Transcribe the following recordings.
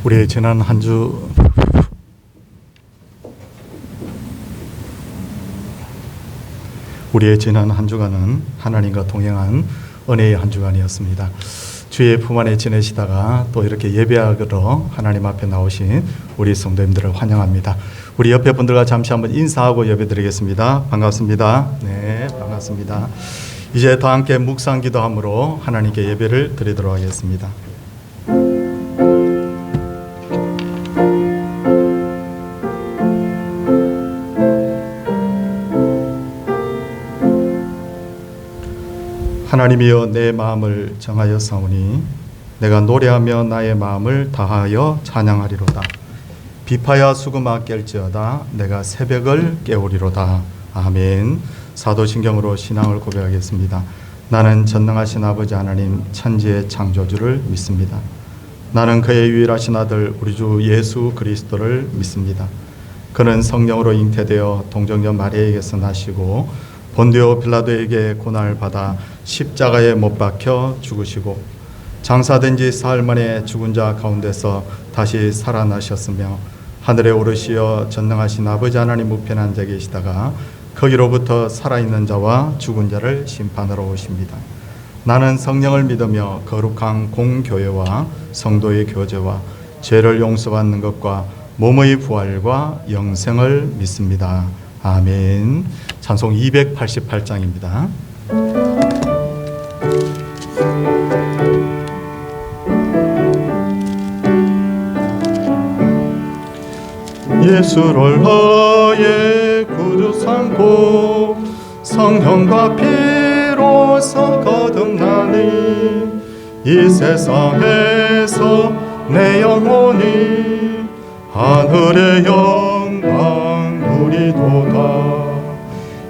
우리의 지난 한 주간은 하나님과 동행한 은혜의 한 주간이었습니다. 주의 품 안에 지내시다가 또 이렇게 예배하러 하나님 앞에 나오신 우리 성도님들을 환영합니다. 우리 옆에 분들과 잠시 한번 인사하고 예배드리겠습니다. 반갑습니다. 네, 반갑습니다. 이제 다 함께 묵상 기도함으로 하나님께 예배를 드리도록 하겠습니다. 하나님이여, 내 마음을 정하여 사오니 내가 노래하며 나의 마음을 다하여 찬양하리로다. 비파야 수금아 깰지어다 내가 새벽을 깨우리로다. 아멘. 사도신경으로 신앙을 고백하겠습니다. 나는 전능하신 아버지 하나님 천지의 창조주를 믿습니다. 나는 그의 유일하신 아들 우리 주 예수 그리스도를 믿습니다. 그는 성령으로 잉태되어 동정녀 마리아에게서 나시고 본디오 빌라도에게 고난을 받아 십자가에 못 박혀 죽으시고 장사된 지 사흘 만에 죽은 자 가운데서 다시 살아나셨으며 하늘에 오르시어 전능하신 아버지 하나님 우편에 앉아 계시다가 거기로부터 살아있는 자와 죽은 자를 심판하러 오십니다. 나는 성령을 믿으며 거룩한 공교회와 성도의 교제와 죄를 용서받는 것과 몸의 부활과 영생을 믿습니다. 아멘. 찬송 288장입니다. 예수를 나의 구주 삼고 성령과 피로서 거듭나니 이 세상에서 내 영혼이 하늘의 영광 누리도다.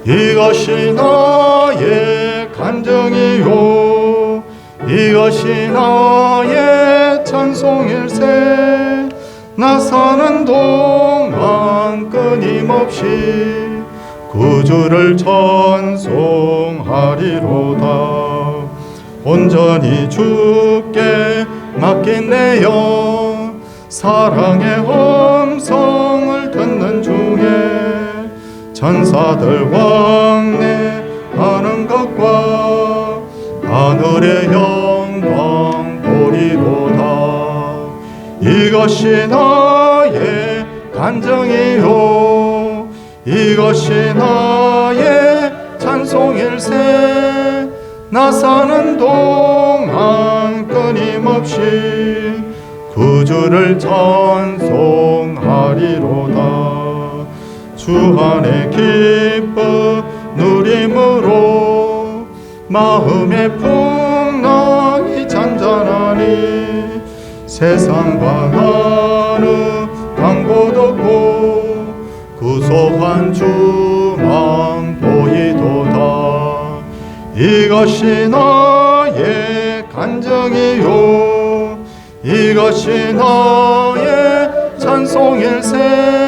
이것이 나의 간증이요 이것이 나의 찬송일세. 나 사는 동안 끊임없이 구주를 찬송하리로다. 온전히 주께 맡긴 내 영 사랑의 음성을 듣는 중에 천사들 왕래하는 것과 하늘의 영광 보리로다. 이것이 나의 간증이요 이것이 나의 찬송일세. 나 사는 동안 끊임없이 구주를 찬송하리로다. 주 안에 기쁨 누림으로 마음의 풍랑이 잔잔하니 세상과 나는 강곳 없고 구속한 주만 보이도다. 이것이 나의 간증이요 이것이 나의 찬송일세.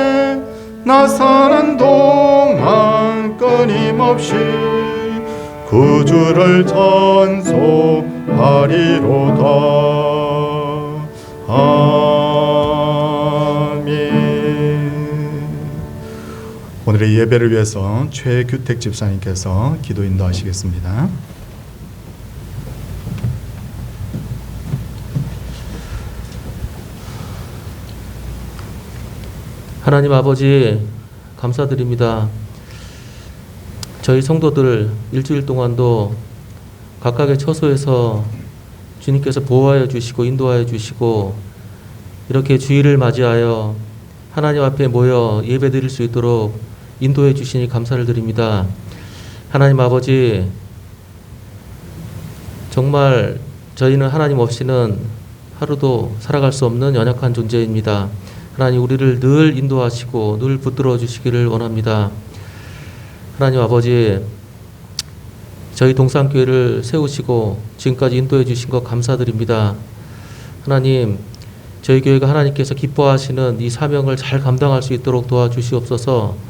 나 사는 동안 끊임없이 구주를 찬송하리로다. 아멘. 오늘의 예배를 위해서 최규택 집사님께서 기도 인도하시겠습니다. 하나님 아버지 감사드립니다. 저희 성도들 일주일 동안도 각각의 처소에서 주님께서 보호하여 주시고 인도하여 주시고 이렇게 주일을 맞이하여 하나님 앞에 모여 예배드릴 수 있도록 인도해 주시니 감사를 드립니다. 하나님 아버지, 정말 저희는 하나님 없이는 하루도 살아갈 수 없는 연약한 존재입니다. 하나님, 우리를 늘 인도하시고 늘 붙들어 주시기를 원합니다. 하나님 아버지, 저희 동산교회를 세우시고 지금까지 인도해 주신 것 감사드립니다. 하나님, 저희 교회가 하나님께서 기뻐하시는 이 사명을 잘 감당할 수 있도록 도와주시옵소서.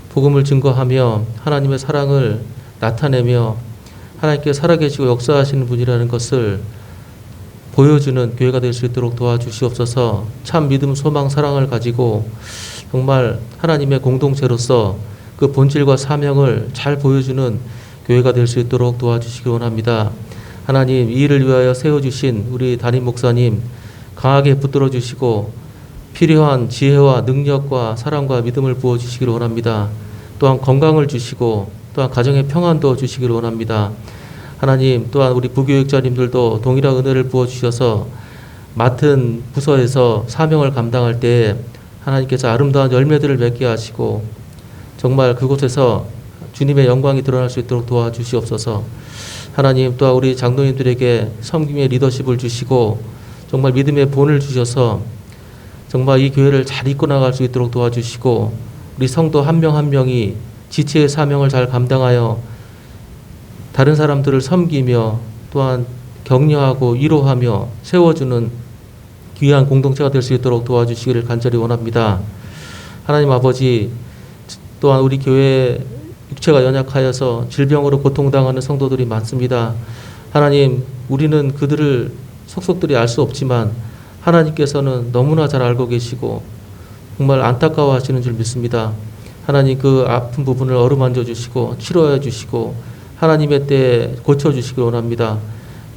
복음을 증거하며 하나님의 사랑을 나타내며 하나님께 살아계시고 역사하시는 분이라는 것을 보여주는 교회가 될 수 있도록 도와주시옵소서. 참 믿음, 소망, 사랑을 가지고 정말 하나님의 공동체로서 그 본질과 사명을 잘 보여주는 교회가 될 수 있도록 도와주시기 원합니다. 하나님, 이 일을 위하여 세워주신 우리 담임 목사님 강하게 붙들어 주시고 필요한 지혜와 능력과 사랑과 믿음을 부어주시기를 원합니다. 또한 건강을 주시고 또한 가정의 평안도 주시기를 원합니다. 하나님, 또한 우리 부교육자님들도 동일한 은혜를 부어주셔서 맡은 부서에서 사명을 감당할 때 하나님께서 아름다운 열매들을 맺게 하시고 정말 그곳에서 주님의 영광이 드러날 수 있도록 도와주시옵소서. 하나님, 또한 우리 장로님들에게 섬김의 리더십을 주시고 정말 믿음의 본을 주셔서 정말 이 교회를 잘 이끌어 나갈 수 있도록 도와주시고 우리 성도 한 명 한 명이 지체의 사명을 잘 감당하여 다른 사람들을 섬기며 또한 격려하고 위로하며 세워주는 귀한 공동체가 될 수 있도록 도와주시기를 간절히 원합니다. 하나님 아버지, 또한 우리 교회 육체가 연약하여서 질병으로 고통당하는 성도들이 많습니다. 하나님, 우리는 그들을 속속들이 알 수 없지만 하나님께서는 너무나 잘 알고 계시고 정말 안타까워하시는 줄 믿습니다. 하나님, 그 아픈 부분을 어루만져 주시고 치료해 주시고 하나님의 때에 고쳐주시기 원합니다.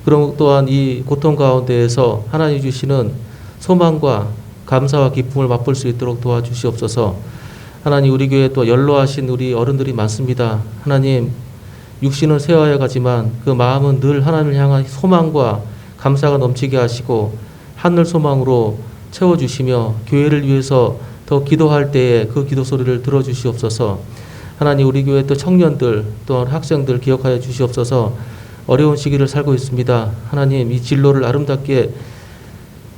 그럼 또한 이 고통 가운데에서 하나님 주시는 소망과 감사와 기쁨을 맛볼 수 있도록 도와주시옵소서. 하나님, 우리 교회에 또 연로하신 우리 어른들이 많습니다. 하나님, 육신은 쇠하여 가지만 그 마음은 늘 하나님을 향한 소망과 감사가 넘치게 하시고 하늘 소망으로 채워주시며 교회를 위해서 더 기도할 때에 그 기도 소리를 들어주시옵소서. 하나님, 우리 교회 또 청년들 또한 학생들 기억하여 주시옵소서. 어려운 시기를 살고 있습니다. 하나님, 이 진로를 아름답게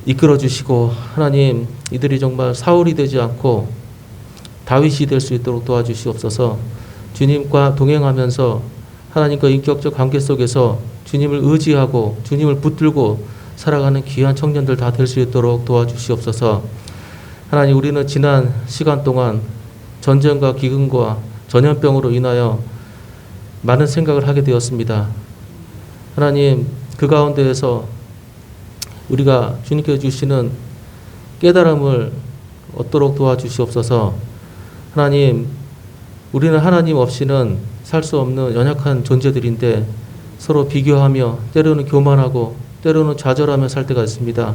이끌어 주시고 하나님, 이들이 정말 사울이 되지 않고 다윗이 될 수 있도록 도와주시옵소서. 주님과 동행하면서 하나님과 인격적 관계 속에서 주님을 의지하고 주님을 붙들고 살아가는 귀한 청년들 다 될 수 있도록 도와주시옵소서. 하나님, 우리는 지난 시간 동안 전쟁과 기근과 전염병으로 인하여 많은 생각을 하게 되었습니다. 하나님, 그 가운데에서 우리가 주님께서 주시는 깨달음을 얻도록 도와주시옵소서. 하나님, 우리는 하나님 없이는 살 수 없는 연약한 존재들인데 서로 비교하며 때로는 교만하고 때로는 좌절하며 살 때가 있습니다.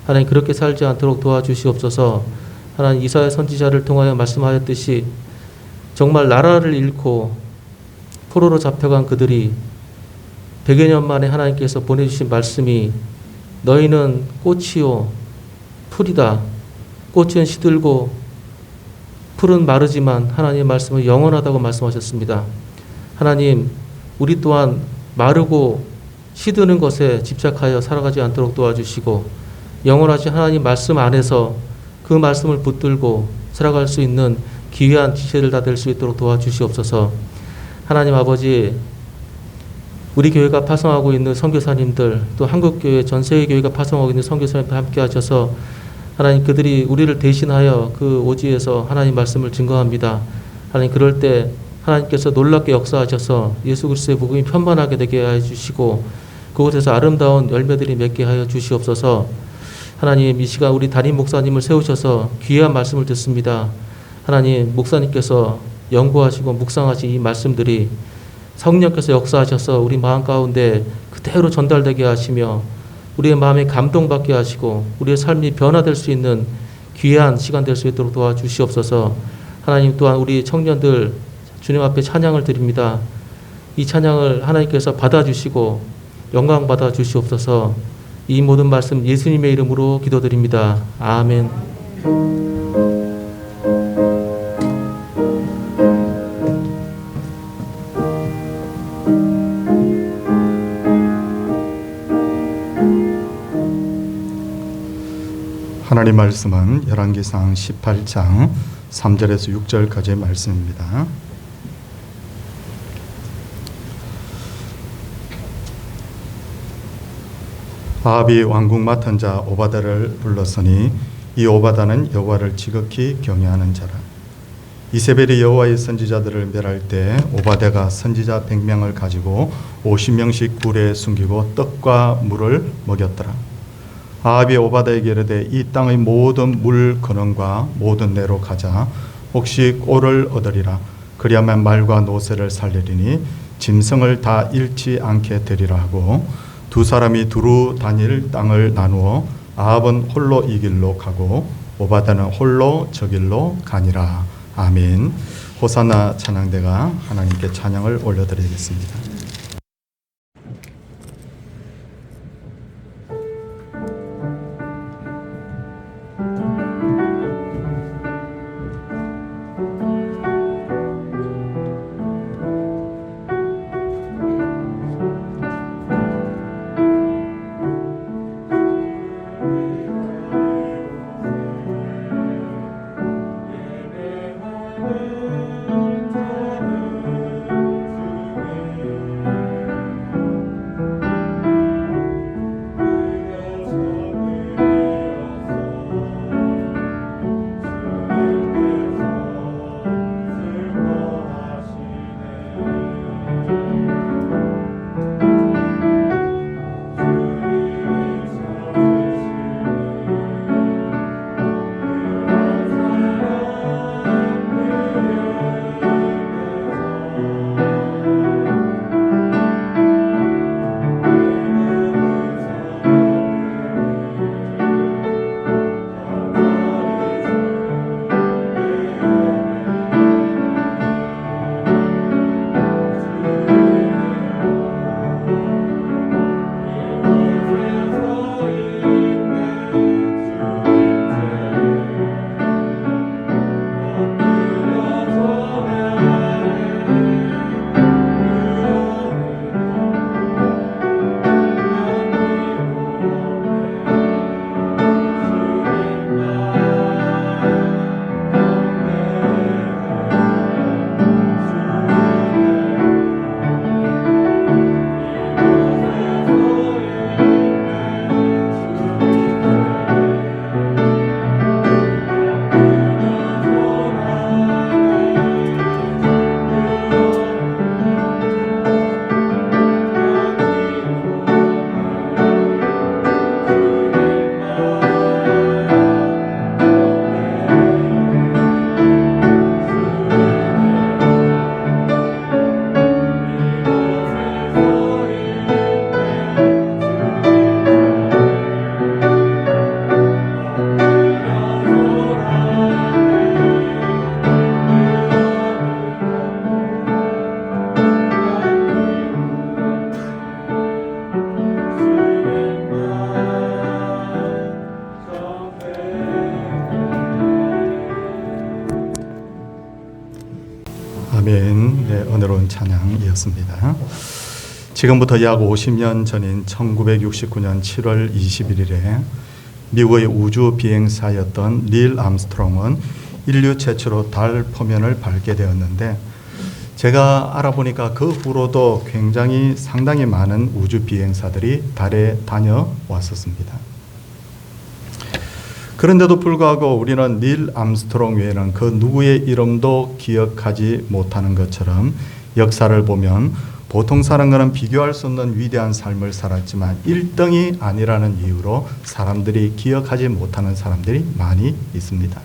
하나님, 그렇게 살지 않도록 도와주시옵소서. 하나님, 이사야 선지자를 통하여 말씀하였듯이 정말 나라를 잃고 포로로 잡혀간 그들이 100여 년 만에 하나님께서 보내주신 말씀이 너희는 꽃이요 풀이다. 꽃은 시들고 풀은 마르지만 하나님의 말씀은 영원하다고 말씀하셨습니다. 하나님, 우리 또한 마르고 시드는 것에 집착하여 살아가지 않도록 도와주시고 영원하신 하나님 말씀 안에서 그 말씀을 붙들고 살아갈 수 있는 귀한 지체들 다 될 수 있도록 도와주시옵소서. 하나님 아버지, 우리 교회가 파송하고 있는 선교사님들, 또 한국교회 전 세계 교회가 파송하고 있는 선교사님들 함께 하셔서 하나님, 그들이 우리를 대신하여 그 오지에서 하나님 말씀을 증거합니다. 하나님, 그럴 때 하나님께서 놀랍게 역사하셔서 예수 그리스도의 복음이 편만하게 되게 하여 주시고 그곳에서 아름다운 열매들이 맺게 하여 주시옵소서. 하나님, 이 시간 우리 담임 목사님을 세우셔서 귀한 말씀을 듣습니다. 하나님, 목사님께서 연구하시고 묵상하신 이 말씀들이 성령께서 역사하셔서 우리 마음 가운데 그대로 전달되게 하시며 우리의 마음에 감동받게 하시고 우리의 삶이 변화될 수 있는 귀한 시간 될 수 있도록 도와주시옵소서. 하나님, 또한 우리 청년들 주님 앞에 찬양을 드립니다. 이 찬양을 하나님께서 받아주시고 영광 받아주시옵소서. 이 모든 말씀 예수님의 이름으로 기도드립니다. 아멘. 하나님 말씀은 열왕기상 18장 3절에서 6절까지의 말씀입니다. 아합이 왕궁 맡은 자 오바다를 불렀으니 이 오바다는 여호와를 지극히 경외하는 자라. 이세벨이 여호와의 선지자들을 멸할 때 오바다가 선지자 100명을 가지고 50명씩 굴에 숨기고 떡과 물을 먹였더라. 아합이 오바다에게 이르되 이 땅의 모든 물 근원과 모든 내로 가자. 혹시 꼴을 얻으리라. 그리하면 말과 노새를 살리리니 짐승을 다 잃지 않게 되리라 하고 두 사람이 두루 다닐 땅을 나누어 아합은 홀로 이 길로 가고 오바다는 홀로 저 길로 가니라. 아멘. 호산나 찬양대가 하나님께 찬양을 올려드리겠습니다. 아멘. 네, 은혜로운 찬양이었습니다. 지금부터 약 50년 전인 1969년 7월 21일에 미국의 우주 비행사였던 닐 암스트롱은 인류 최초로 달 표면을 밟게 되었는데 제가 알아보니까 그 후로도 굉장히 상당히 많은 우주 비행사들이 달에 다녀왔었습니다. 그런데도 불구하고 우리는 닐 암스트롱 외에는 그 누구의 이름도 기억하지 못하는 것처럼 역사를 보면 보통 사람과는 비교할 수 없는 위대한 삶을 살았지만 1등이 아니라는 이유로 사람들이 기억하지 못하는 사람들이 많이 있습니다.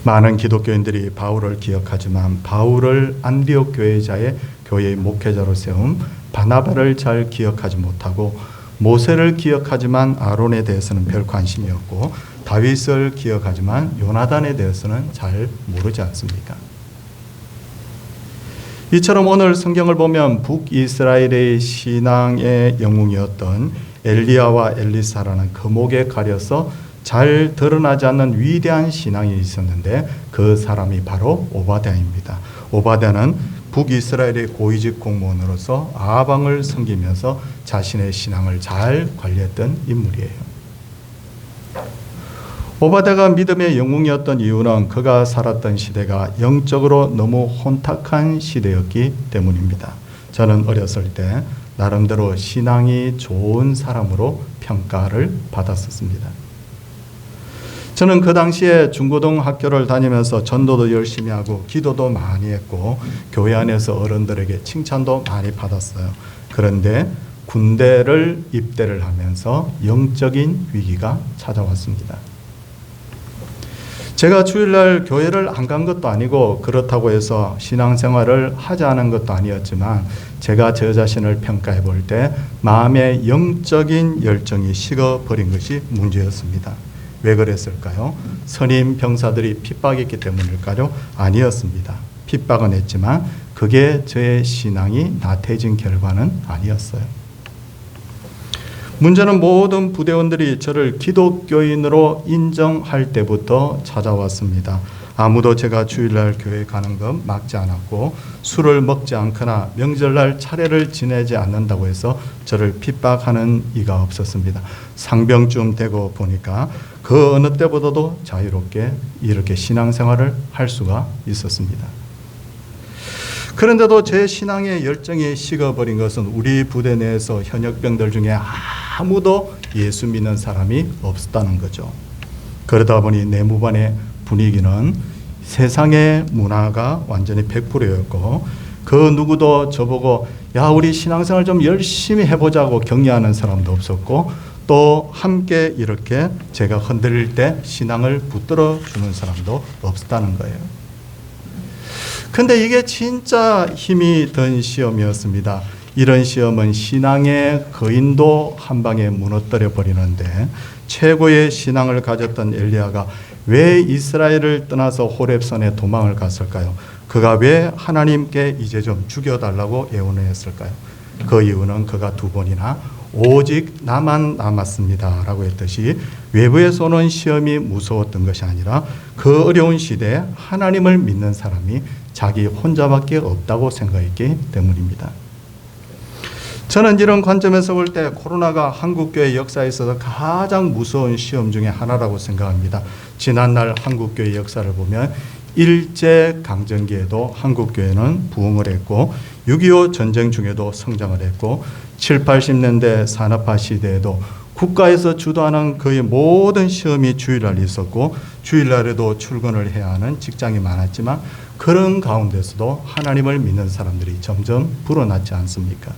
많은 기독교인들이 바울을 기억하지만 바울을 안디옥 교회자의 교회의 목회자로 세운 바나바를 잘 기억하지 못하고 모세를 기억하지만 아론에 대해서는 별 관심이 없고 다윗을 기억하지만 요나단에 대해서는 잘 모르지 않습니까? 이처럼 오늘 성경을 보면 북이스라엘의 신앙의 영웅이었던 엘리야와 엘리사라는 거목에 가려서 잘 드러나지 않는 위대한 신앙이 있었는데 그 사람이 바로 오바댜입니다. 오바댜는 북이스라엘의 고위직 공무원으로서 아방을 섬기면서 자신의 신앙을 잘 관리했던 인물이에요. 오바댜가 믿음의 영웅이었던 이유는 그가 살았던 시대가 영적으로 너무 혼탁한 시대였기 때문입니다. 저는 어렸을 때 나름대로 신앙이 좋은 사람으로 평가를 받았었습니다. 저는 그 당시에 중고등학교를 다니면서 전도도 열심히 하고 기도도 많이 했고 교회 안에서 어른들에게 칭찬도 많이 받았어요. 그런데 군대를 입대를 하면서 영적인 위기가 찾아왔습니다. 제가 주일날 교회를 안 간 것도 아니고 그렇다고 해서 신앙생활을 하지 않은 것도 아니었지만 제가 저 자신을 평가해 볼 때 마음의 영적인 열정이 식어버린 것이 문제였습니다. 왜 그랬을까요? 선임 병사들이 핍박했기 때문일까요? 아니었습니다. 핍박은 했지만 그게 저의 신앙이 나태해진 결과는 아니었어요. 문제는 모든 부대원들이 저를 기독교인으로 인정할 때부터 찾아왔습니다. 아무도 제가 주일날 교회 가는 것 막지 않았고 술을 먹지 않거나 명절날 차례를 지내지 않는다고 해서 저를 핍박하는 이가 없었습니다. 상병쯤 되고 보니까 그 어느 때보다도 자유롭게 이렇게 신앙생활을 할 수가 있었습니다. 그런데도 제 신앙의 열정이 식어버린 것은 우리 부대 내에서 현역병들 중에 아무도 예수 믿는 사람이 없었다는 거죠. 그러다 보니 내무반의 분위기는 세상의 문화가 완전히 100%였고 그 누구도 저보고 야 우리 신앙생활 좀 열심히 해보자고 격려하는 사람도 없었고 또 함께 이렇게 제가 흔들릴 때 신앙을 붙들어 주는 사람도 없었다는 거예요. 근데 이게 진짜 힘이 든 시험이었습니다. 이런 시험은 신앙의 거인도 한 방에 무너뜨려 버리는데 최고의 신앙을 가졌던 엘리야가 왜 이스라엘을 떠나서 호렙산에 도망을 갔을까요? 그가 왜 하나님께 이제 좀 죽여달라고 애원했을까요? 그 이유는 그가 두 번이나 오직 나만 남았습니다 라고 했듯이 외부에서 오는 시험이 무서웠던 것이 아니라 그 어려운 시대에 하나님을 믿는 사람이 자기 혼자밖에 없다고 생각했기 때문입니다. 저는 이런 관점에서 볼 때 코로나가 한국교회 역사에 있어서 가장 무서운 시험 중에 하나라고 생각합니다. 지난날 한국교회 역사를 보면 일제강점기에도 한국교회는 부흥을 했고 6.25 전쟁 중에도 성장을 했고 7, 80년대 산업화 시대에도 국가에서 주도하는 거의 모든 시험이 주일날 있었고 주일날에도 출근을 해야 하는 직장이 많았지만 그런 가운데서도 하나님을 믿는 사람들이 점점 불어났지 않습니까?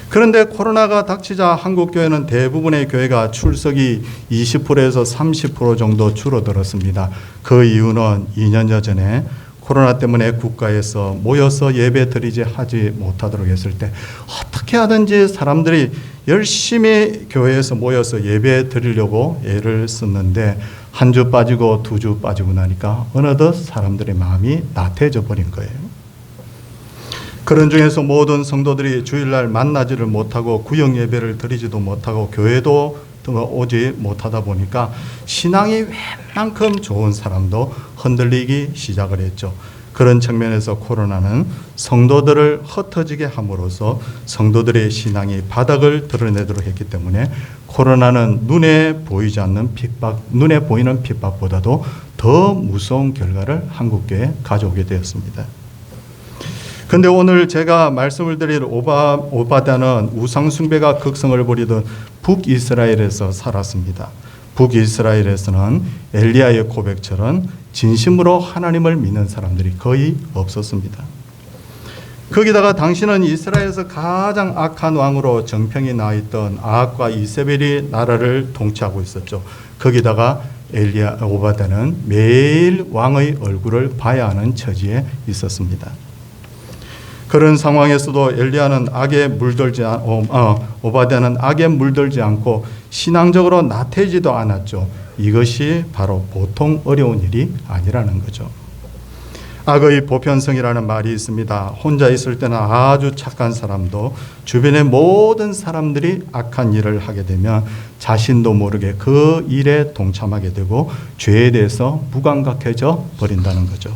그런데 코로나가 닥치자 한국교회는 대부분의 교회가 출석이 20%에서 30% 정도 줄어들었습니다. 그 이유는 2년여 전에 코로나 때문에 국가에서 모여서 예배 드리지 하지 못하도록 했을 때 어떻게 하든지 사람들이 열심히 교회에서 모여서 예배 드리려고 애를 썼는데 한 주 빠지고 두 주 빠지고 나니까 어느덧 사람들의 마음이 나태해져 버린 거예요. 그런 중에서 모든 성도들이 주일날 만나지를 못하고 구역 예배를 드리지도 못하고 교회도 오지 못하다 보니까 신앙이 웬만큼 좋은 사람도 흔들리기 시작을 했죠. 그런 측면에서 코로나는 성도들을 흩어지게 함으로써 성도들의 신앙이 바닥을 드러내도록 했기 때문에 코로나는 눈에 보이지 않는 핍박, 눈에 보이는 핍박보다도 더 무서운 결과를 한국교회에 가져오게 되었습니다. 그런데 오늘 제가 말씀을 드릴 오바다는 우상숭배가 극성을 부리던 북이스라엘에서 살았습니다. 북이스라엘에서는 엘리야의 고백처럼 진심으로 하나님을 믿는 사람들이 거의 없었습니다. 거기다가 당시는 이스라엘에서 가장 악한 왕으로 정평이 나 있던 아합과 이세벨이 나라를 통치하고 있었죠. 거기다가 오바다는 매일 왕의 얼굴을 봐야 하는 처지에 있었습니다. 그런 상황에서도 엘리야는 오바댜는 악에 물들지 않고 신앙적으로 나태해지도 않았죠. 이것이 바로 보통 어려운 일이 아니라는 거죠. 악의 보편성이라는 말이 있습니다. 혼자 있을 때는 아주 착한 사람도 주변의 모든 사람들이 악한 일을 하게 되면 자신도 모르게 그 일에 동참하게 되고 죄에 대해서 무감각해져 버린다는 거죠.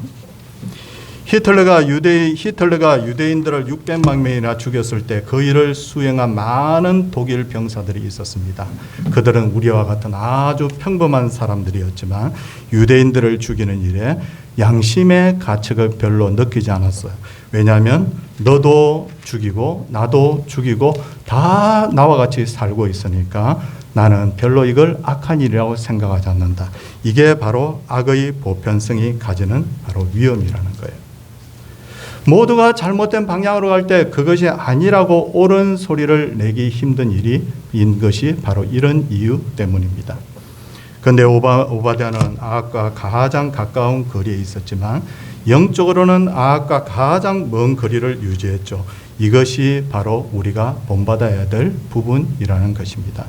히틀러가 유대인들을 600만 명이나 죽였을 때 그 일을 수행한 많은 독일 병사들이 있었습니다. 그들은 우리와 같은 아주 평범한 사람들이었지만 유대인들을 죽이는 일에 양심의 가책을 별로 느끼지 않았어요. 왜냐하면 너도 죽이고 나도 죽이고 다 나와 같이 살고 있으니까 나는 별로 이걸 악한 일이라고 생각하지 않는다. 이게 바로 악의 보편성이 가지는 바로 위험이라는 거예요. 모두가 잘못된 방향으로 갈 때 그것이 아니라고 옳은 소리를 내기 힘든 일인 것이 바로 이런 이유 때문입니다. 그런데 오바댜는 아합과 가장 가까운 거리에 있었지만 영적으로는 아합과 가장 먼 거리를 유지했죠. 이것이 바로 우리가 본받아야 될 부분이라는 것입니다.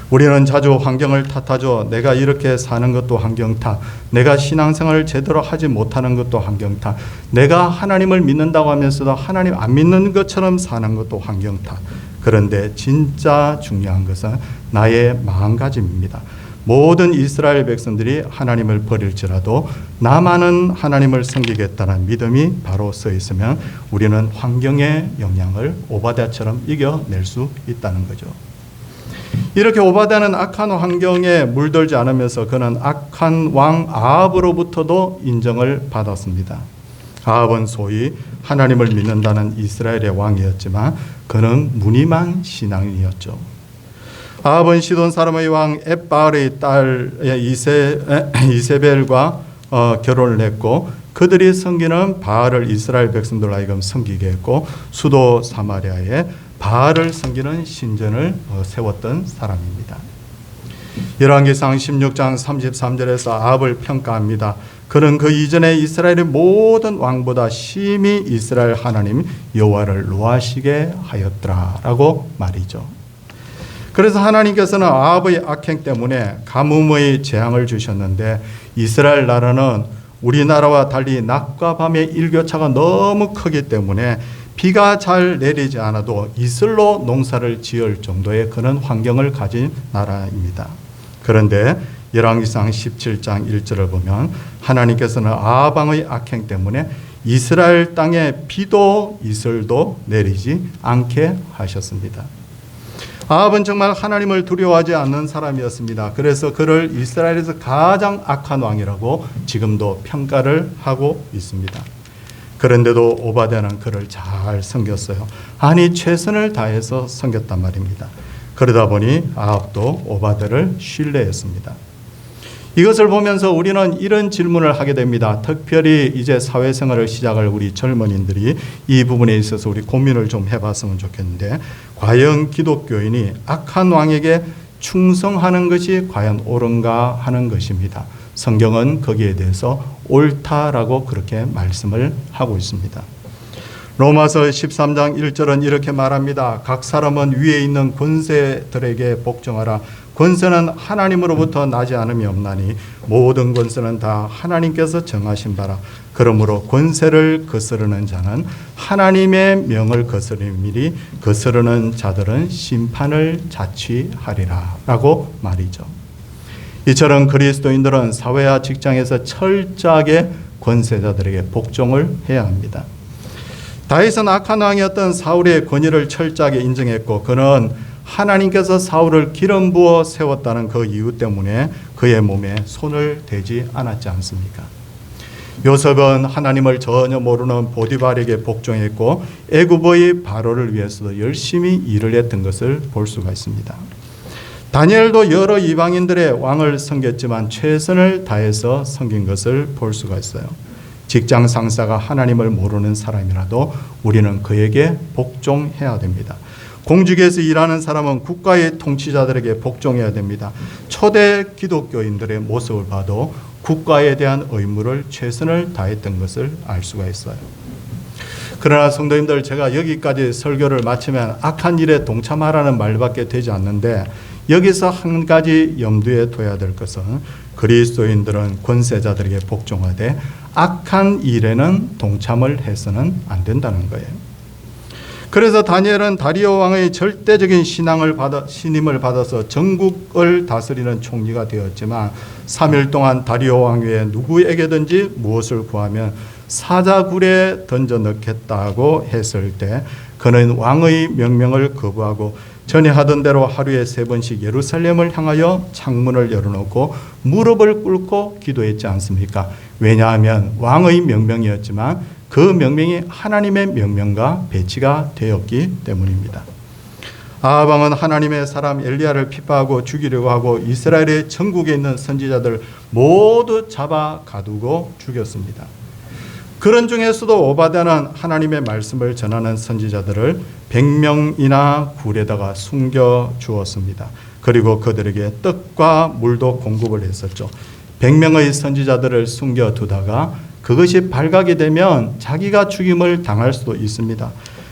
우리는 자주 환경을 탓하죠. 내가 이렇게 사는 것도 환경 탓, 내가 신앙생활을 제대로 하지 못하는 것도 환경 탓, 내가 하나님을 믿는다고 하면서도 하나님 안 믿는 것처럼 사는 것도 환경 탓. 그런데 진짜 중요한 것은 나의 마음가짐입니다. 모든 이스라엘 백성들이 하나님을 버릴지라도 나만은 하나님을 섬기겠다는 믿음이 바로 서 있으면 우리는 환경의 영향을 오바댜처럼 이겨낼 수 있다는 거죠. 이렇게 오바댜는 악한 환경에 물들지 않으면서 그는 악한 왕 아합으로부터도 인정을 받았습니다. 아합은 소위 하나님을 믿는다는 이스라엘의 왕이었지만 그는 무늬만 신앙인이었죠. 아합은 시돈 사람의 왕 엣바알의 딸 이세벨과 결혼을 했고 그들이 섬기는 바알을 이스라엘 백성들 하여금 섬기게 했고 수도 사마리아에 바알을 섬기는 신전을 세웠던 사람입니다. 열왕기상 16장 33절에서 아합을 평가합니다. 그는 그 이전에 이스라엘의 모든 왕보다 심히 이스라엘 하나님 여호와를 노하시게 하였더라라고 말이죠. 그래서 하나님께서는 아합의 악행 때문에 가뭄의 재앙을 주셨는데 이스라엘 나라는 우리나라와 달리 낮과 밤의 일교차가 너무 크기 때문에 비가 잘 내리지 않아도 이슬로 농사를 지을 정도의 그런 환경을 가진 나라입니다. 그런데 열왕기상 17장 1절을 보면 하나님께서는 아합 왕의 악행 때문에 이스라엘 땅에 비도 이슬도 내리지 않게 하셨습니다. 아합은 정말 하나님을 두려워하지 않는 사람이었습니다. 그래서 그를 이스라엘에서 가장 악한 왕이라고 지금도 평가를 하고 있습니다. 그런데도 오바댜는 그를 잘 섬겼어요. 아니 최선을 다해서 섬겼단 말입니다. 그러다 보니 아합도 오바댜를 신뢰했습니다. 이것을 보면서 우리는 이런 질문을 하게 됩니다. 특별히 이제 사회생활을 시작할 우리 젊은이들이 이 부분에 있어서 우리 고민을 좀 해봤으면 좋겠는데 과연 기독교인이 악한 왕에게 충성하는 것이 과연 옳은가 하는 것입니다. 성경은 거기에 대해서 옳다라고 그렇게 말씀을 하고 있습니다. 로마서 13장 1절은 이렇게 말합니다. 각 사람은 위에 있는 권세들에게 복종하라. 권세는 하나님으로부터 나지 않음이 없나니 모든 권세는 다 하나님께서 정하신 바라. 그러므로 권세를 거스르는 자는 하나님의 명을 거스르미니 거스르는 자들은 심판을 자취하리라 라고 말이죠. 이처럼 그리스도인들은 사회와 직장에서 철저하게 권세자들에게 복종을 해야 합니다. 다윗은 악한 왕이었던 사울의 권위를 철저하게 인정했고 그는 하나님께서 사울을 기름 부어 세웠다는 그 이유 때문에 그의 몸에 손을 대지 않았지 않습니까? 요셉은 하나님을 전혀 모르는 보디발에게 복종했고 애굽의 바로를 위해서도 열심히 일을 했던 것을 볼 수가 있습니다. 다니엘도 여러 이방인들의 왕을 섬겼지만 최선을 다해서 섬긴 것을 볼 수가 있어요. 직장 상사가 하나님을 모르는 사람이라도 우리는 그에게 복종해야 됩니다. 공직에서 일하는 사람은 국가의 통치자들에게 복종해야 됩니다. 초대 기독교인들의 모습을 봐도 국가에 대한 의무를 최선을 다했던 것을 알 수가 있어요. 그러나 성도님들, 제가 여기까지 설교를 마치면 악한 일에 동참하라는 말밖에 되지 않는데 여기서 한 가지 염두에 둬야 될 것은 그리스도인들은 권세자들에게 복종하되 악한 일에는 동참을 해서는 안 된다는 거예요. 그래서 다니엘은 다리오 왕의 절대적인 신임을 받아서 전국을 다스리는 총리가 되었지만 3일 동안 다리오 왕 외에 누구에게든지 무엇을 구하면 사자굴에 던져 넣겠다고 했을 때 그는 왕의 명령을 거부하고 전에 하던 대로 하루에 3번씩 예루살렘을 향하여 창문을 열어놓고 무릎을 꿇고 기도했지 않습니까? 왜냐하면 왕의 명령이었지만 그 명령이 하나님의 명령과 배치가 되었기 때문입니다. 아합 왕은 하나님의 사람 엘리야를 핍박하고 죽이려고 하고 이스라엘의 전국에 있는 선지자들 모두 잡아 가두고 죽였습니다. 그런 중에서도 오바댜는 하나님의 말씀을 전하는 선지자들을 100명이나 굴에다가 숨겨 주었습니다. 그리고 그들에게 떡과 물도 공급을 했었죠. 100명의 선지자들을 숨겨두다가 그것이 발각이 되면 자기가 죽임을 당할 수도 있습니다.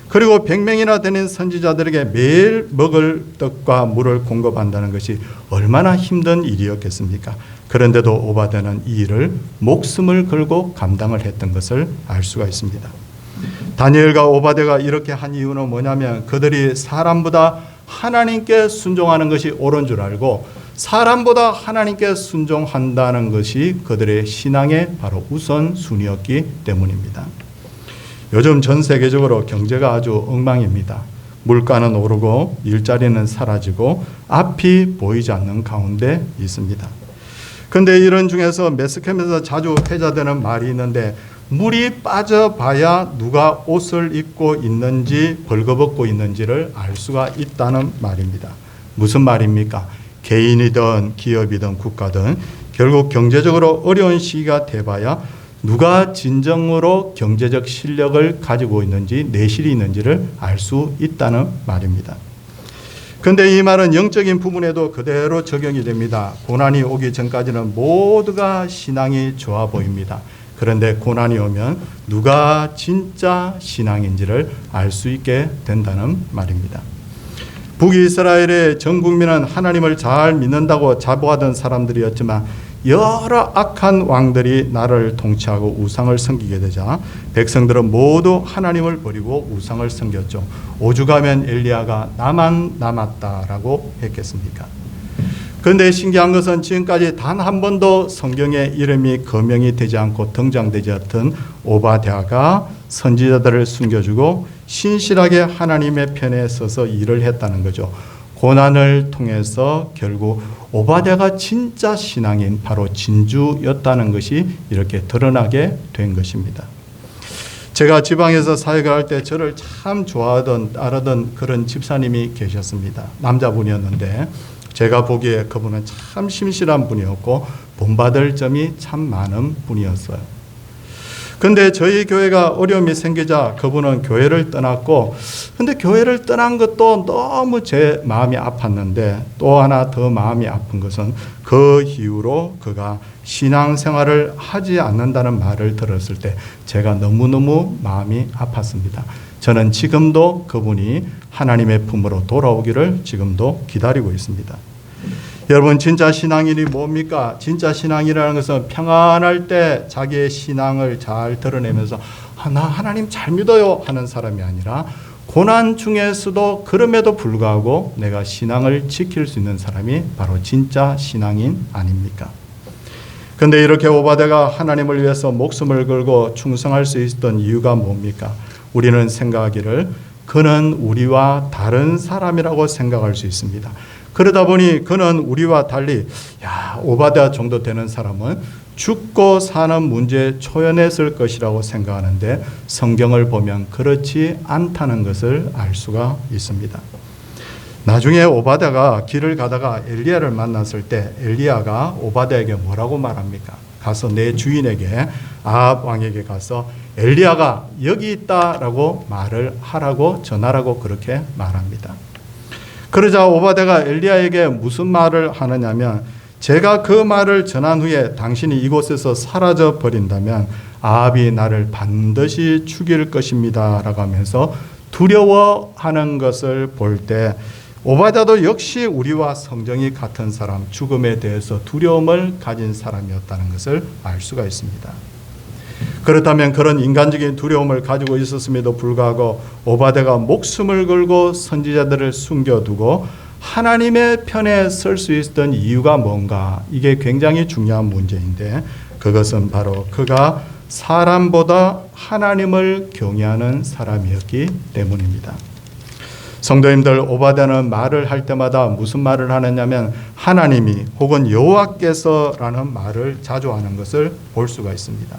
그리고 100명이나 되는 선지자들에게 매일 먹을 떡과 물을 공급한다는 것이 얼마나 힘든 일이었겠습니까? 그런데도 오바댜는 이 일을 목숨을 걸고 감당을 했던 것을 알 수가 있습니다. 다니엘과 오바댜가 이렇게 한 이유는 뭐냐면 그들이 사람보다 하나님께 순종하는 것이 옳은 줄 알고 사람보다 하나님께 순종한다는 것이 그들의 신앙의 바로 우선순위였기 때문입니다. 요즘 전 세계적으로 경제가 아주 엉망입니다. 물가는 오르고 일자리는 사라지고 앞이 보이지 않는 가운데 있습니다. 그런데 이런 중에서 매스컴에서 자주 회자되는 말이 있는데 물이 빠져봐야 누가 옷을 입고 있는지 벌거벗고 있는지를 알 수가 있다는 말입니다. 무슨 말입니까? 개인이든 기업이든 국가든 결국 경제적으로 어려운 시기가 돼봐야 누가 진정으로 경제적 실력을 가지고 있는지 내실이 있는지를 알 수 있다는 말입니다. 그런데 이 말은 영적인 부분에도 그대로 적용이 됩니다. 고난이 오기 전까지는 모두가 신앙이 좋아 보입니다. 그런데 고난이 오면 누가 진짜 신앙인지를 알 수 있게 된다는 말입니다. 북이스라엘의 전 국민은 하나님을 잘 믿는다고 자부하던 사람들이었지만 여러 악한 왕들이 나라를 통치하고 우상을 섬기게 되자 백성들은 모두 하나님을 버리고 우상을 섬겼죠. 오죽하면 엘리야가 나만 남았다라고 했겠습니까? 그런데 신기한 것은 지금까지 단 한 번도 성경에 이름이 거명이 되지 않고 등장되지 않던 오바댜가 선지자들을 숨겨주고 신실하게 하나님의 편에 서서 일을 했다는 거죠. 고난을 통해서 결국 오바댜가 진짜 신앙인 바로 진주였다는 것이 이렇게 드러나게 된 것입니다. 제가 지방에서 사역을 할 때 저를 참 좋아하던 따르던 그런 집사님이 계셨습니다. 남자분이었는데 제가 보기에 그분은 참 신실한 분이었고 본받을 점이 참 많은 분이었어요. 그런데 저희 교회가 어려움이 생기자 그분은 교회를 떠났고, 근데 교회를 떠난 것도 너무 제 마음이 아팠는데 또 하나 더 마음이 아픈 것은 그 이후로 그가 신앙생활을 하지 않는다는 말을 들었을 때 제가 너무너무 마음이 아팠습니다. 저는 지금도 그분이 하나님의 품으로 돌아오기를 지금도 기다리고 있습니다. 여러분, 진짜 신앙인이 뭡니까? 진짜 신앙이라는 것은 평안할 때 자기의 신앙을 잘 드러내면서 나 하나님 잘 믿어요 하는 사람이 아니라 고난 중에서도 그럼에도 불구하고 내가 신앙을 지킬 수 있는 사람이 바로 진짜 신앙인 아닙니까? 그런데 이렇게 오바댜가 하나님을 위해서 목숨을 걸고 충성할 수 있었던 이유가 뭡니까? 우리는 생각하기를 그는 우리와 다른 사람이라고 생각할 수 있습니다. 그러다 보니 그는 우리와 달리 오바댜 정도 되는 사람은 죽고 사는 문제에 초연했을 것이라고 생각하는데 성경을 보면 그렇지 않다는 것을 알 수가 있습니다. 나중에 오바댜가 길을 가다가 엘리야를 만났을 때 엘리야가 오바댜에게 뭐라고 말합니까? 가서 내 주인에게 아합 왕에게 가서 엘리야가 여기 있다라고 말을 하라고 전하라고 그렇게 말합니다. 그러자 오바댜가 엘리야에게 무슨 말을 하느냐면 제가 그 말을 전한 후에 당신이 이곳에서 사라져 버린다면 아합이 나를 반드시 죽일 것입니다 라고 하면서 두려워하는 것을 볼 때 오바댜도 역시 우리와 성정이 같은 사람, 죽음에 대해서 두려움을 가진 사람이었다는 것을 알 수가 있습니다. 그렇다면 그런 인간적인 두려움을 가지고 있었음에도 불구하고 오바댜가 목숨을 걸고 선지자들을 숨겨두고 하나님의 편에 설 수 있었던 이유가 뭔가, 이게 굉장히 중요한 문제인데 그것은 바로 그가 사람보다 하나님을 경외하는 사람이었기 때문입니다. 성도님들, 오바댜는 말을 할 때마다 무슨 말을 하느냐면 하나님이 혹은 여호와께서라는 말을 자주 하는 것을 볼 수가 있습니다.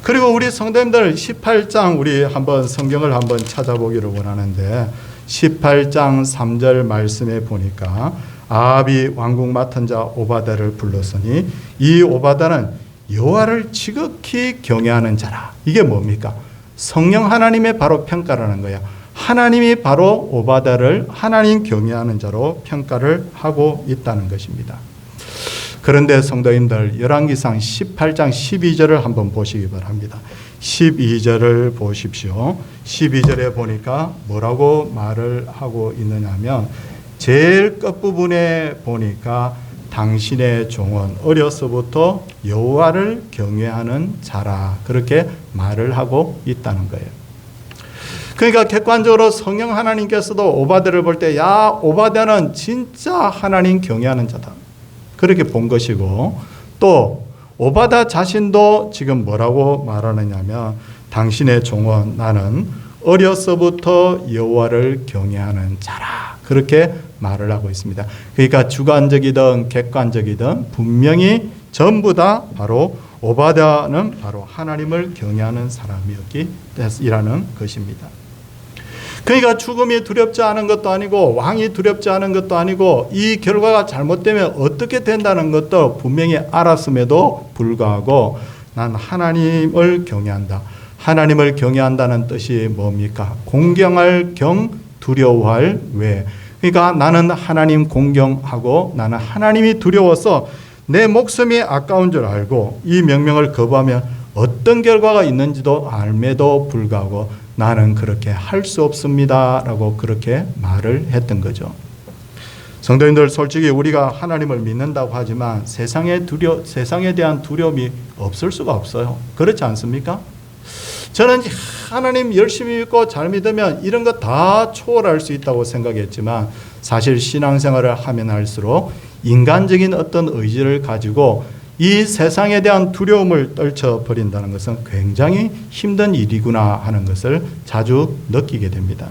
그리고 우리 성도님들 18장 우리 한번 성경을 한번 찾아보기를 원하는데 18장 3절 말씀에 보니까 아합이 왕궁 맡은 자 오바댜를 불렀으니 이 오바댜는 여호와를 지극히 경외하는 자라. 이게 뭡니까? 성령 하나님의 바로 평가라는 거야. 하나님이 바로 오바댜를 하나님 경외하는 자로 평가를 하고 있다는 것입니다. 그런데 성도님들, 열왕기상 18장 12절을 한번 보시기 바랍니다. 12절을 보십시오. 12절에 보니까 뭐라고 말을 하고 있느냐 하면 제일 끝부분에 보니까 당신의 종은 어려서부터 여호와를 경외하는 자라, 그렇게 말을 하고 있다는 거예요. 그러니까 객관적으로 성령 하나님께서도 오바댜를 볼 때, 야, 오바댜는 진짜 하나님 경외하는 자다, 그렇게 본 것이고, 또 오바댜 자신도 지금 뭐라고 말하느냐면 당신의 종은 나는 어려서부터 여호와를 경외하는 자라, 그렇게 말을 하고 있습니다. 그러니까 주관적이든 객관적이든 분명히 전부 다 바로 오바댜는 바로 하나님을 경외하는 사람이었기라는 것입니다. 그러니까 죽음이 두렵지 않은 것도 아니고 왕이 두렵지 않은 것도 아니고 이 결과가 잘못되면 어떻게 된다는 것도 분명히 알았음에도 불구하고 난 하나님을 경외한다. 하나님을 경외한다는 뜻이 뭡니까? 공경할 경, 두려워할 왜. 그러니까 나는 하나님 공경하고 나는 하나님이 두려워서 내 목숨이 아까운 줄 알고 이 명령을 거부하면 어떤 결과가 있는지도 알매도 불구하고 나는 그렇게 할 수 없습니다 라고 그렇게 말을 했던 거죠. 성도님들, 솔직히 우리가 하나님을 믿는다고 하지만 세상에 대한 두려움이 없을 수가 없어요. 그렇지 않습니까? 저는 하나님 열심히 믿고 잘 믿으면 이런 거 다 초월할 수 있다고 생각했지만 사실 신앙생활을 하면 할수록 인간적인 어떤 의지를 가지고 이 세상에 대한 두려움을 떨쳐버린다는 것은 굉장히 힘든 일이구나 하는 것을 자주 느끼게 됩니다.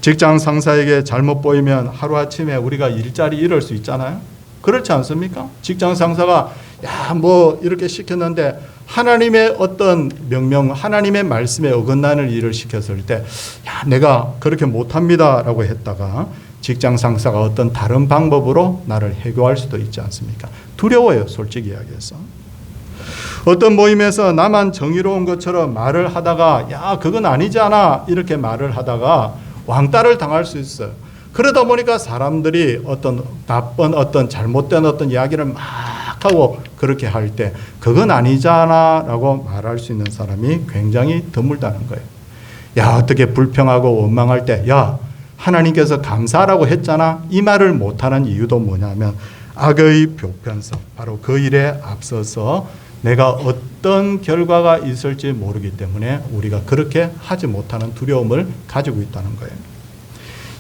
직장 상사에게 잘못 보이면 하루아침에 우리가 일자리 잃을 수 있잖아요. 그렇지 않습니까? 직장 상사가 야, 뭐 이렇게 시켰는데 하나님의 어떤 명령, 하나님의 말씀에 어긋나는 일을 시켰을 때 야, 내가 그렇게 못합니다 라고 했다가 직장 상사가 어떤 다른 방법으로 나를 해고할 수도 있지 않습니까? 두려워요, 솔직히 이야기해서. 어떤 모임에서 나만 정의로운 것처럼 말을 하다가 야, 그건 아니잖아 이렇게 말을 하다가 왕따를 당할 수 있어요. 그러다 보니까 사람들이 어떤 나쁜 어떤 잘못된 어떤 이야기를 막 하고 그렇게 할 때 그건 아니잖아 라고 말할 수 있는 사람이 굉장히 드물다는 거예요. 야, 어떻게 불평하고 원망할 때 야, 하나님께서 감사하라고 했잖아, 이 말을 못하는 이유도 뭐냐면 악의 보편성, 바로 그 일에 앞서서 내가 어떤 결과가 있을지 모르기 때문에 우리가 그렇게 하지 못하는 두려움을 가지고 있다는 거예요.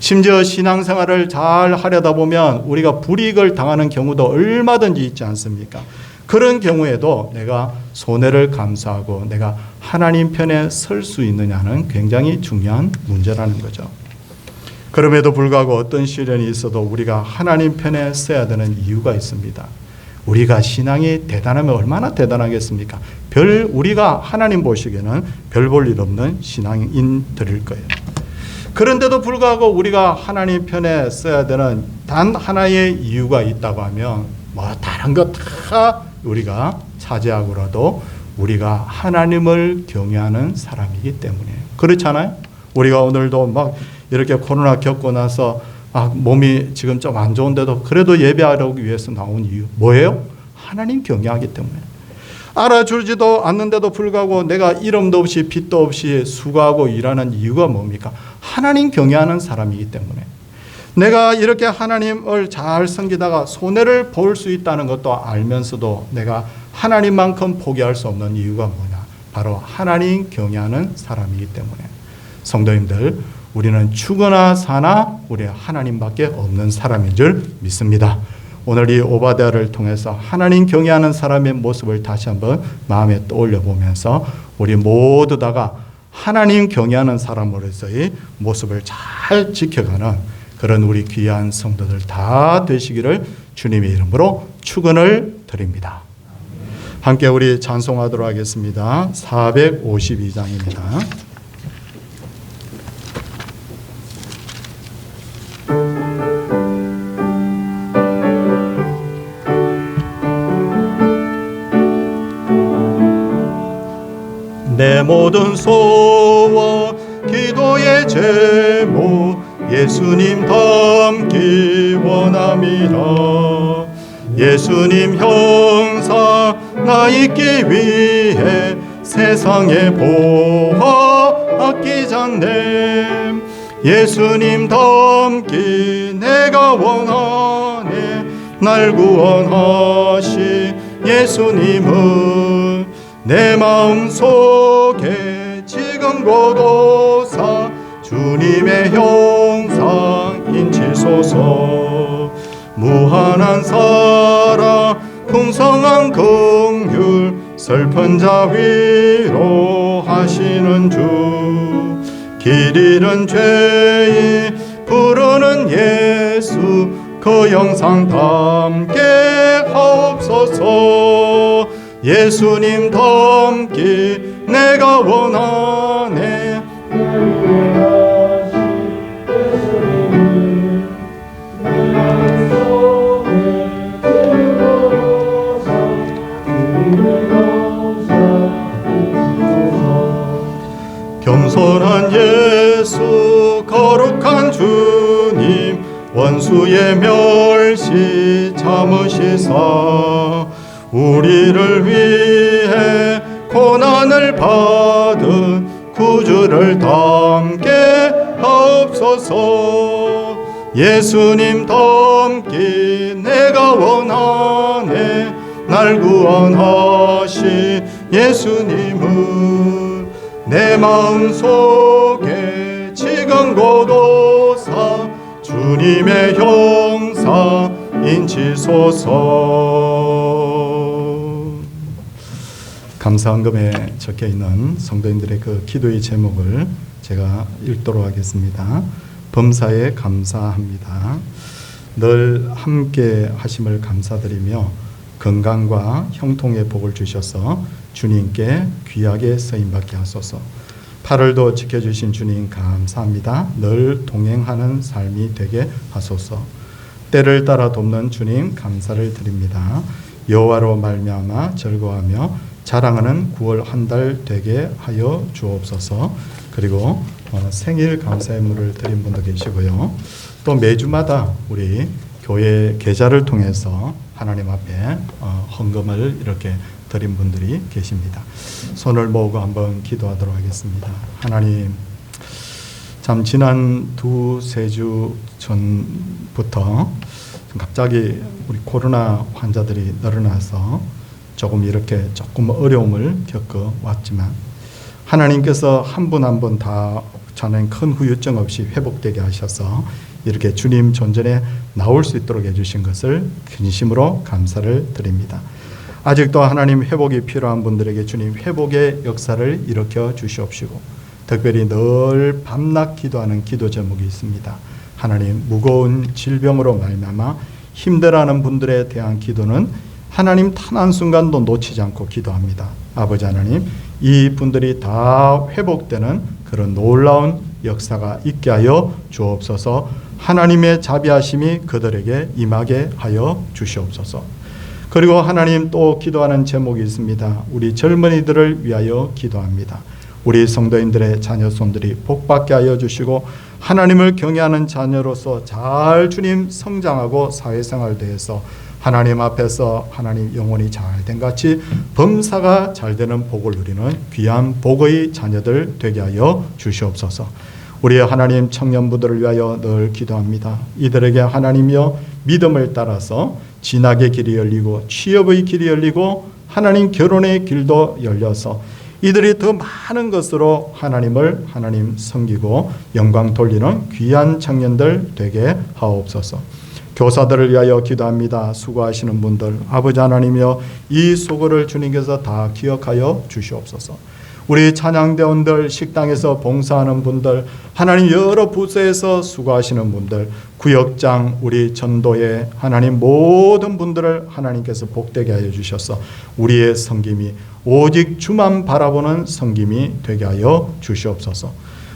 심지어 신앙생활을 잘 하려다 보면 우리가 불이익을 당하는 경우도 얼마든지 있지 않습니까? 그런 경우에도 내가 손해를 감수하고 내가 하나님 편에 설 수 있느냐는 굉장히 중요한 문제라는 거죠. 그럼에도 불구하고 어떤 시련이 있어도 우리가 하나님 편에 서야 되는 이유가 있습니다. 우리가 신앙이 대단하면 얼마나 대단하겠습니까? 우리가 하나님 보시기에는 별 볼 일 없는 신앙인들일 거예요. 그런데도 불구하고 우리가 하나님 편에 서야 되는 단 하나의 이유가 있다고 하면 뭐 다른 것 다 우리가 차지하고라도 우리가 하나님을 경외하는 사람이기 때문에. 그렇잖아요? 우리가 오늘도 막 이렇게 코로나 겪고 나서 몸이 지금 좀 안 좋은데도 그래도 예배하기 위해서 나온 이유 뭐예요? 하나님 경외하기 때문에. 알아주지도 않는데도 불구하고 내가 이름도 없이 빚도 없이 수고하고 일하는 이유가 뭡니까? 하나님 경외하는 사람이기 때문에. 내가 이렇게 하나님을 잘 섬기다가 손해를 볼 수 있다는 것도 알면서도 내가 하나님만큼 포기할 수 없는 이유가 뭐냐? 바로 하나님 경외하는 사람이기 때문에. 성도님들, 우리는 죽으나 사나 우리 하나님밖에 없는 사람인 줄 믿습니다. 오늘 이 오바댜를 통해서 하나님 경외하는 사람의 모습을 다시 한번 마음에 떠올려 보면서 우리 모두 다가 하나님 경외하는 사람으로서의 모습을 잘 지켜가는 그런 우리 귀한 성도들 다 되시기를 주님의 이름으로 축원을 드립니다. 함께 우리 찬송하도록 하겠습니다. 452장입니다. 내 모든 소원 기도의 제목 예수님 닮기 원함이라. 예수님 형상 나 있기 위해 세상의 보화 아끼잖네. 예수님 닮기 내가 원하네. 날 구원하시 예수님은 내 마음속에 지금 고도사 주님의 형상 인치소서. 무한한 사랑 풍성한 긍휼 슬픈 자 위로하시는 주. 길 잃은 죄인 부르는 예수 그 영상 담게 하옵소서. 예수님 닮기 내가 원하네. 겸손한 예수 거룩한 주님 원수의 멸시 참으시사 우리를 위해 고난을 받은 구주를 닮게 하옵소서. 예수님 닮기 내가 원하네. 날 구원하시 예수님은 내 마음속에 지금 고도사 주님의 형상 인치소서. 감사헌금에 적혀있는 성도인들의 그 기도의 제목을 제가 읽도록 하겠습니다. 범사에 감사합니다. 늘 함께 하심을 감사드리며 건강과 형통의 복을 주셔서 주님께 귀하게 쓰임받게 하소서. 8월도 지켜주신 주님 감사합니다. 늘 동행하는 삶이 되게 하소서. 때를 따라 돕는 주님 감사를 드립니다. 여호와로 말미암아 즐거워하며 자랑하는 9월 한 달 되게 하여 주옵소서. 그리고 생일 감사의 물을 드린 분도 계시고요. 또 매주마다 우리 교회 계좌를 통해서 하나님 앞에 헌금을 이렇게 드린 분들이 계십니다. 손을 모으고 한번 기도하도록 하겠습니다. 하나님, 참 지난 2-3주 전부터 갑자기 우리 코로나 환자들이 늘어나서 조금 어려움을 겪어왔지만 하나님께서 한 분 한 분 다 저는 큰 후유증 없이 회복되게 하셔서 이렇게 주님 존전에 나올 수 있도록 해주신 것을 진심으로 감사를 드립니다. 아직도 하나님 회복이 필요한 분들에게 주님 회복의 역사를 일으켜 주시옵시고, 특별히 늘 밤낮 기도하는 기도 제목이 있습니다. 하나님, 무거운 질병으로 말미암아 힘들어하는 분들에 대한 기도는 하나님 단 한순간도 놓치지 않고 기도합니다. 아버지 하나님, 이 분들이 다 회복되는 그런 놀라운 역사가 있게 하여 주옵소서. 하나님의 자비하심이 그들에게 임하게 하여 주시옵소서. 그리고 하나님, 또 기도하는 제목이 있습니다. 우리 젊은이들을 위하여 기도합니다. 우리 성도인들의 자녀손들이 복받게 하여 주시고 하나님을 경외하는 자녀로서 잘 주님 성장하고 사회생활 대해서 하나님 앞에서 하나님 영혼이 잘된 같이 범사가 잘되는 복을 누리는 귀한 복의 자녀들 되게 하여 주시옵소서. 우리 하나님 청년부들을 위하여 늘 기도합니다. 이들에게 하나님이여 믿음을 따라서 진학의 길이 열리고 취업의 길이 열리고 하나님 결혼의 길도 열려서 이들이 더 많은 것으로 하나님을 섬기고 영광 돌리는 귀한 청년들 되게 하옵소서. 교사들을 위하여 기도합니다. 수고하시는 분들, 아버지 하나님이여 이 수고를 주님께서 다 기억하여 주시옵소서. 우리 찬양대원들, 식당에서 봉사하는 분들, 하나님 여러 부서에서 수고하시는 분들, 구역장, 우리 전도의 하나님 모든 분들을 하나님께서 복되게 하여 주셔서 우리의 섬김이 오직 주만 바라보는 섬김이 되게 하여 주시옵소서.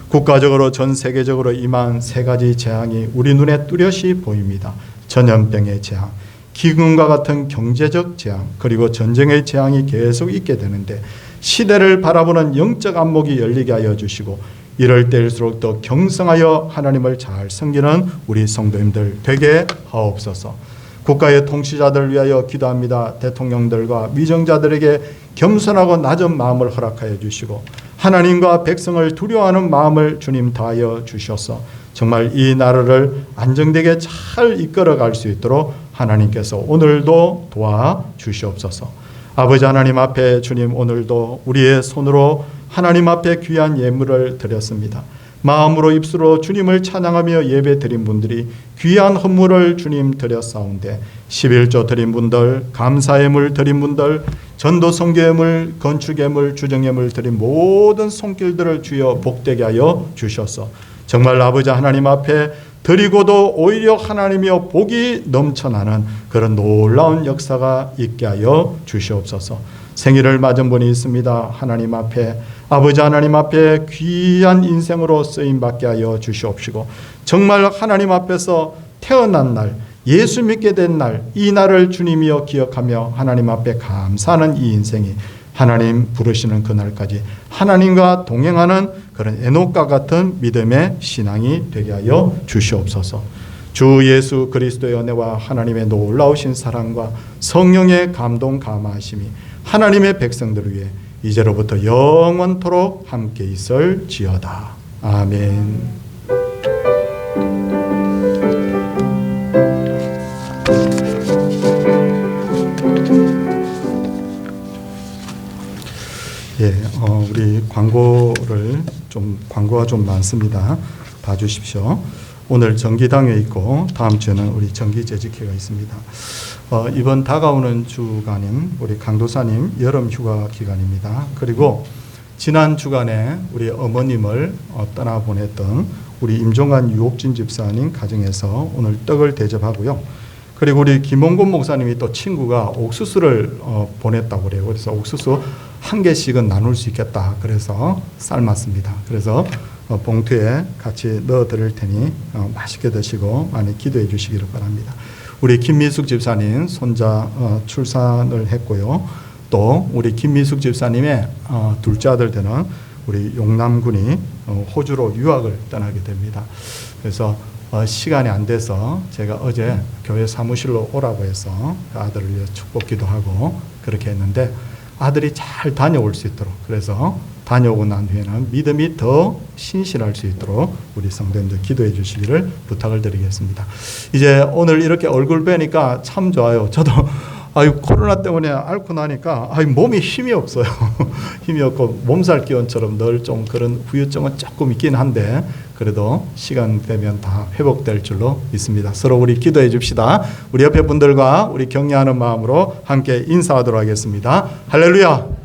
국가적으로 전 세계적으로 임한 3가지 재앙이 우리 눈에 뚜렷이 보입니다. 전염병의 재앙, 기근과 같은 경제적 재앙, 그리고 전쟁의 재앙이 계속 있게 되는데 시대를 바라보는 영적 안목이 열리게 하여 주시고 이럴 때일수록 더 경성하여 하나님을 잘 섬기는 우리 성도님들 되게 하옵소서. 국가의 통치자들을 위하여 기도합니다. 대통령들과 위정자들에게 겸손하고 낮은 마음을 허락하여 주시고 하나님과 백성을 두려워하는 마음을 주님 다하여 주셔서 정말 이 나라를 안정되게 잘 이끌어갈 수 있도록 하나님께서 오늘도 도와주시옵소서. 아버지 하나님 앞에 주님 오늘도 우리의 손으로 하나님 앞에 귀한 예물을 드렸습니다. 마음으로 입술로 주님을 찬양하며 예배 드린 분들이 귀한 헌물을 주님 드렸사온데 11조 드린 분들, 감사예물 드린 분들, 전도 선교예물, 건축예물, 주정예물 드린 모든 손길들을 주여 복되게 하여 주셔서 정말 아버지 하나님 앞에 드리고도 오히려 하나님이여 복이 넘쳐나는 그런 놀라운 역사가 있게 하여 주시옵소서. 생일을 맞은 분이 있습니다. 하나님 앞에 아버지 하나님 앞에 귀한 인생으로 쓰임받게 하여 주시옵시고 정말 하나님 앞에서 태어난 날 예수 믿게 된 날 이 날을 주님이여 기억하며 하나님 앞에 감사하는 이 인생이 하나님 부르시는 그날까지 하나님과 동행하는 그런 에녹과 같은 믿음의 신앙이 되게 하여 주시옵소서. 주 예수 그리스도의 은혜와 하나님의 놀라우신 사랑과 성령의 감동 감화하심이 하나님의 백성들을 위해 이제로부터 영원토록 함께 있을지어다. 아멘. 우리 광고가 좀 많습니다. 봐주십시오. 오늘 정기당회 있고 다음 주에는 우리 정기재직회가 있습니다. 이번 다가오는 주간인 우리 강도사님 여름 휴가 기간입니다. 그리고 지난 주간에 우리 어머님을 떠나보냈던 우리 임종관 유옥진 집사님 가정에서 오늘 떡을 대접하고요. 그리고 우리 김홍곤 목사님이 또 친구가 옥수수를 보냈다고 그래요. 그래서 옥수수 1개씩은 나눌 수 있겠다. 그래서 삶았습니다. 그래서 봉투에 같이 넣어 드릴 테니 맛있게 드시고 많이 기도해 주시기를 바랍니다. 우리 김미숙 집사님 손자 출산을 했고요. 또 우리 김미숙 집사님의 둘째 아들 되는 우리 용남군이 호주로 유학을 떠나게 됩니다. 그래서 시간이 안 돼서 제가 어제 교회 사무실로 오라고 해서 그 아들을 위해 축복기도 하고 그렇게 했는데 아들이 잘 다녀올 수 있도록 그래서 다녀오고 난 후에는 믿음이 더 신실할 수 있도록 우리 성도님들 기도해 주시기를 부탁을 드리겠습니다. 이제 오늘 이렇게 얼굴 뵈니까 참 좋아요. 저도 코로나 때문에 앓고 나니까 몸이 힘이 없어요. 힘이 없고 몸살 기운처럼 늘 좀 그런 후유증은 조금 있긴 한데 그래도 시간 되면 다 회복될 줄로 믿습니다. 서로 우리 기도해 줍시다. 우리 옆에 분들과 우리 격려하는 마음으로 함께 인사하도록 하겠습니다. 할렐루야.